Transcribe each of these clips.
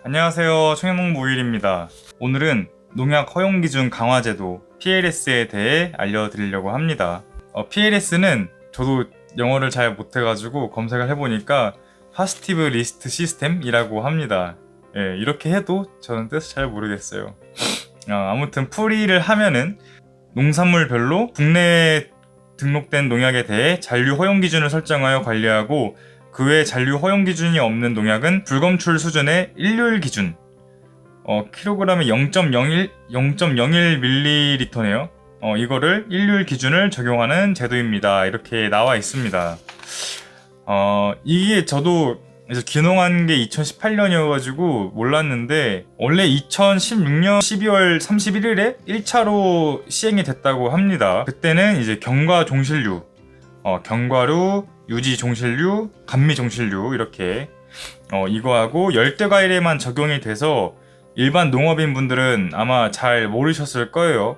안녕하세요. 청양농부일입니다. 오늘은 농약 허용 기준 강화 제도 PLS에 대해 알려드리려고 합니다. PLS는 저도 영어를 잘 못해가지고 검색을 해보니까 파스티브 리스트 시스템이라고 합니다. 예, 이렇게 해도 저는 뜻을 잘 모르겠어요. 아무튼 풀이를 하면은 농산물별로 국내에 등록된 농약에 대해 잔류 허용 기준을 설정하여 관리하고 그 외 잔류 허용 기준이 없는 농약은 불검출 수준의 일률 기준 킬로그램에 0.01ml네요. 이거를 일률 기준을 적용하는 제도입니다. 이렇게 나와 있습니다. 이게 저도 귀농한 게 2018년이어가지고 몰랐는데 원래 2016년 12월 31일에 1차로 시행이 됐다고 합니다. 그때는 이제 경과 종실류, 견과류, 유지 종실류, 감미 종실류 이렇게 이거하고 열대과일에만 적용이 돼서 일반 농업인 분들은 아마 잘 모르셨을 거예요.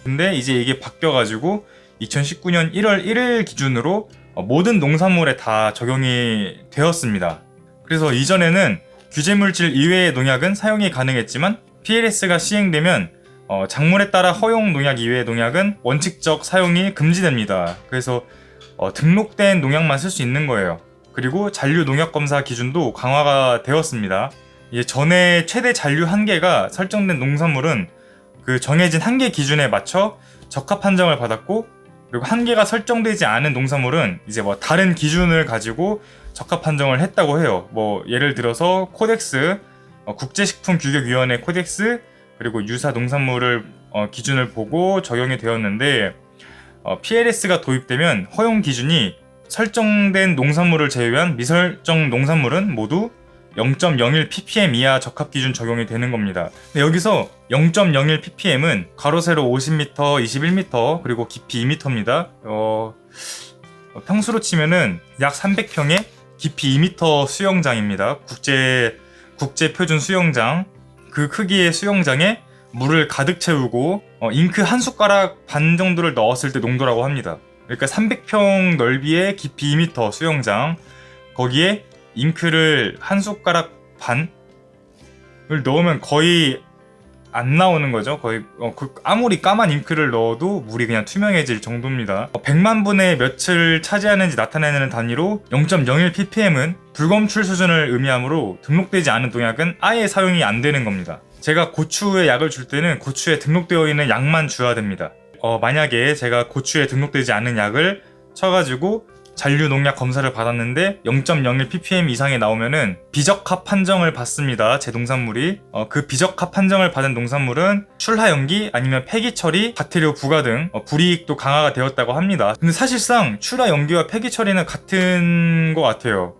근데 이제 이게 바뀌어가지고 2019년 1월 1일 기준으로 모든 농산물에 다 적용이 되었습니다. 그래서 이전에는 규제물질 이외의 농약은 사용이 가능했지만 PLS가 시행되면 작물에 따라 허용 농약 이외의 농약은 원칙적 사용이 금지됩니다. 그래서 등록된 농약만 쓸 수 있는 거예요. 그리고 잔류 농약 검사 기준도 강화가 되었습니다. 이제 전에 최대 잔류 한계가 설정된 농산물은 그 정해진 한계 기준에 맞춰 적합 판정을 받았고, 그리고 한계가 설정되지 않은 농산물은 이제 뭐 다른 기준을 가지고 적합 판정을 했다고 해요. 뭐 예를 들어서 코덱스, 국제식품규격위원회 코덱스, 그리고 유사 농산물을 기준을 보고 적용이 되었는데, PLS가 도입되면 허용 기준이 설정된 농산물을 제외한 미설정 농산물은 모두 0.01ppm 이하 적합기준 적용이 되는 겁니다. 근데 여기서 0.01ppm은 가로 세로 50m, 21m, 그리고 깊이 2m입니다. 평수로 치면은 약 300평의 깊이 2m 수영장입니다. 국제 표준 수영장. 그 크기의 수영장에 물을 가득 채우고 잉크 한 숟가락 반 정도를 넣었을 때 농도라고 합니다. 그러니까 300평 넓이의 깊이 2m 수영장, 거기에 잉크를 한 숟가락 반을 넣으면 거의 안 나오는 거죠. 거의 아무리 까만 잉크를 넣어도 물이 그냥 투명해질 정도입니다. 100만 분의 몇을 차지하는지 나타내는 단위로 0.01ppm은 불검출 수준을 의미하므로 등록되지 않은 농약은 아예 사용이 안 되는 겁니다. 제가 고추에 약을 줄 때는 고추에 등록되어 있는 약만 줘야 됩니다. 만약에 제가 고추에 등록되지 않은 약을 쳐가지고 잔류 농약 검사를 받았는데 0.01ppm 이상이 나오면은 비적합 판정을 받습니다. 제 농산물이. 그 비적합 판정을 받은 농산물은 출하 연기 아니면 폐기 처리, 과태료 부과 등 불이익도 강화가 되었다고 합니다. 근데 사실상 출하 연기와 폐기 처리는 같은 것 같아요.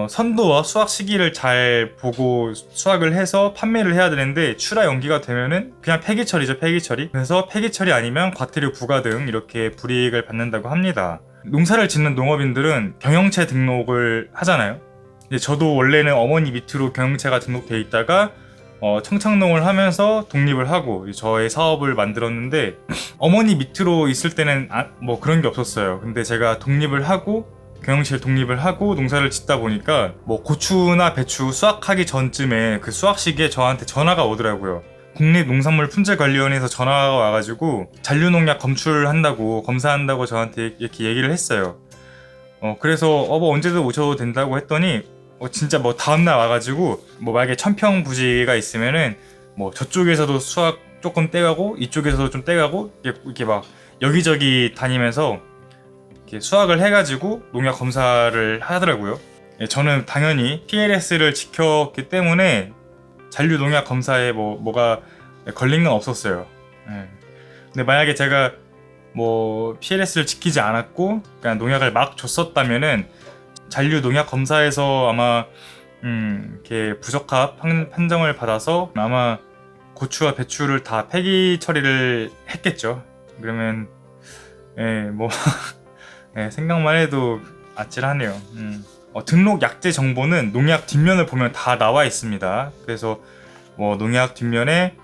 선도와 수확 시기를 잘 보고 수확을 해서 판매를 해야 되는데, 출하 연기가 되면은 그냥 폐기 처리죠, 폐기 처리. 그래서 폐기 처리 아니면 과태료 부과 등 이렇게 불이익을 받는다고 합니다. 농사를 짓는 농업인들은 경영체 등록을 하잖아요. 근데 저도 원래는 어머니 밑으로 경영체가 등록돼 있다가 청창농을 하면서 독립을 하고 저의 사업을 만들었는데, 어머니 밑으로 있을 때는 뭐 그런 게 없었어요. 근데 제가 독립을 하고 경영실 독립을 하고 농사를 짓다 보니까 뭐 고추나 배추 수확하기 전쯤에 그 수확 시기에 저한테 전화가 오더라고요. 국립농산물품질관리원에서 전화가 와가지고 잔류농약 검사한다고 저한테 이렇게 얘기를 했어요. 그래서 뭐 언제든 오셔도 된다고 했더니 진짜 뭐 다음날 와가지고 뭐 만약에 1000평 부지가 있으면은 뭐 저쪽에서도 수확 조금 떼가고 이쪽에서도 좀 떼가고 이렇게 막 여기저기 다니면서 이렇게 수확을 해가지고 농약 검사를 하더라고요. 저는 당연히 PLS를 지켰기 때문에 잔류 농약 검사에 뭐가 걸린 건 없었어요. 근데 만약에 제가 뭐 PLS를 지키지 않았고 그냥 농약을 막 줬었다면은 잔류 농약 검사에서 아마 이렇게 부적합 판정을 받아서 아마 고추와 배추를 다 폐기 처리를 했겠죠. 그러면 뭐 생각만 해도 아찔하네요. 등록 약재 정보는 농약 뒷면을 보면 다 나와 있습니다. 그래서 뭐 농약 뒷면에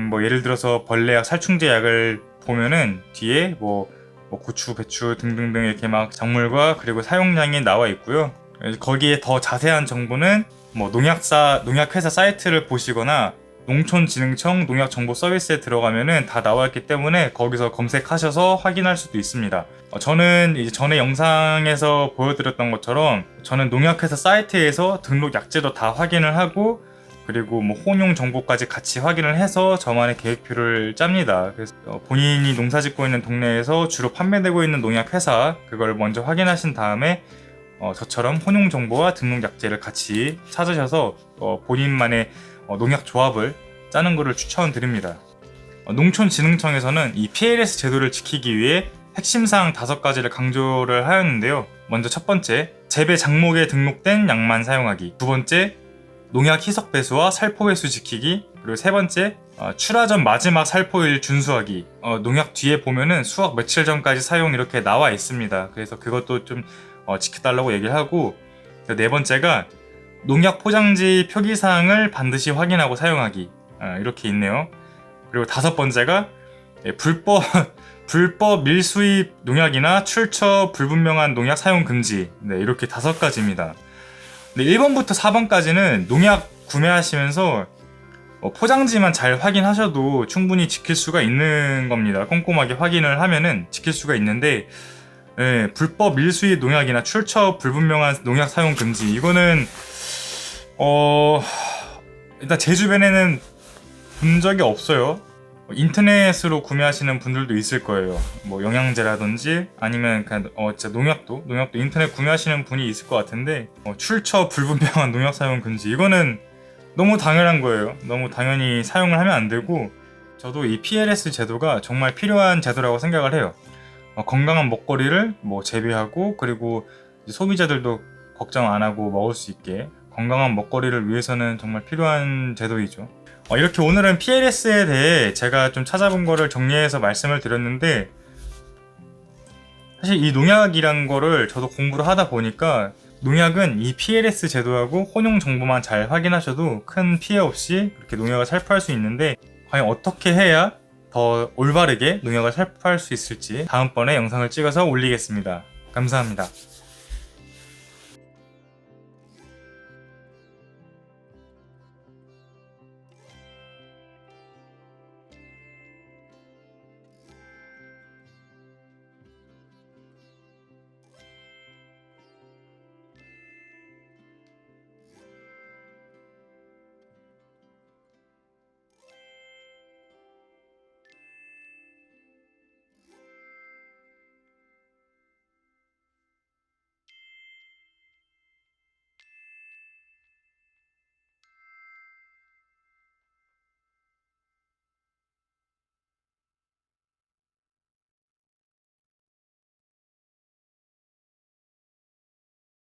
뭐 예를 들어서 벌레약, 살충제 약을 보면은 뒤에 뭐 고추, 배추 등등등 이렇게 막 작물과 그리고 사용량이 나와 있고요. 거기에 더 자세한 정보는 뭐 농약회사 사이트를 보시거나 농촌진흥청 농약정보서비스에 들어가면은 다 나와 있기 때문에 거기서 검색하셔서 확인할 수도 있습니다. 저는 이제 전에 영상에서 보여드렸던 것처럼 저는 농약회사 사이트에서 등록 약재도 다 확인을 하고 그리고 뭐 혼용 정보까지 같이 확인을 해서 저만의 계획표를 짭니다. 그래서 본인이 농사 짓고 있는 동네에서 주로 판매되고 있는 농약회사 그걸 먼저 확인하신 다음에 저처럼 혼용 정보와 등록 약재를 같이 찾으셔서 본인만의 농약 조합을 짜는 것을 추천드립니다. 농촌진흥청에서는 이 PLS 제도를 지키기 위해 핵심사항 5가지를 강조를 하였는데요. 먼저 첫 번째, 재배 작목에 등록된 약만 사용하기. 두 번째, 농약 희석 배수와 살포 배수 지키기. 그리고 세 번째, 출하 전 마지막 살포일 준수하기. 농약 뒤에 보면은 수확 며칠 전까지 사용 이렇게 나와 있습니다. 그래서 그것도 좀 지켜달라고 얘기를 하고, 네 번째가 농약 포장지 표기사항을 반드시 확인하고 사용하기. 이렇게 있네요. 그리고 다섯 번째가 불법 밀수입 농약이나 출처 불분명한 농약 사용 금지. 네, 이렇게 5가지입니다. 네, 1번부터 4번까지는 농약 구매하시면서 포장지만 잘 확인하셔도 충분히 지킬 수가 있는 겁니다. 꼼꼼하게 확인을 하면은 지킬 수가 있는데, 네, 불법 밀수입 농약이나 출처 불분명한 농약 사용 금지, 이거는 일단 제 주변에는 본 적이 없어요. 인터넷으로 구매하시는 분들도 있을 거예요. 뭐 영양제라든지 아니면 그냥 진짜 농약도 인터넷 구매하시는 분이 있을 것 같은데, 출처 불분명한 농약 사용 금지, 이거는 너무 당연한 거예요. 너무 당연히 사용을 하면 안 되고, 저도 이 PLS 제도가 정말 필요한 제도라고 생각을 해요. 건강한 먹거리를 뭐 재배하고, 그리고 소비자들도 걱정 안 하고 먹을 수 있게 건강한 먹거리를 위해서는 정말 필요한 제도이죠. 이렇게 오늘은 PLS에 대해 제가 좀 찾아본 거를 정리해서 말씀을 드렸는데, 사실 이 농약이란 거를 저도 공부를 하다 보니까 농약은 이 PLS 제도하고 혼용 정보만 잘 확인하셔도 큰 피해 없이 그렇게 농약을 살포할 수 있는데, 과연 어떻게 해야 더 올바르게 농약을 살포할 수 있을지 다음번에 영상을 찍어서 올리겠습니다. 감사합니다.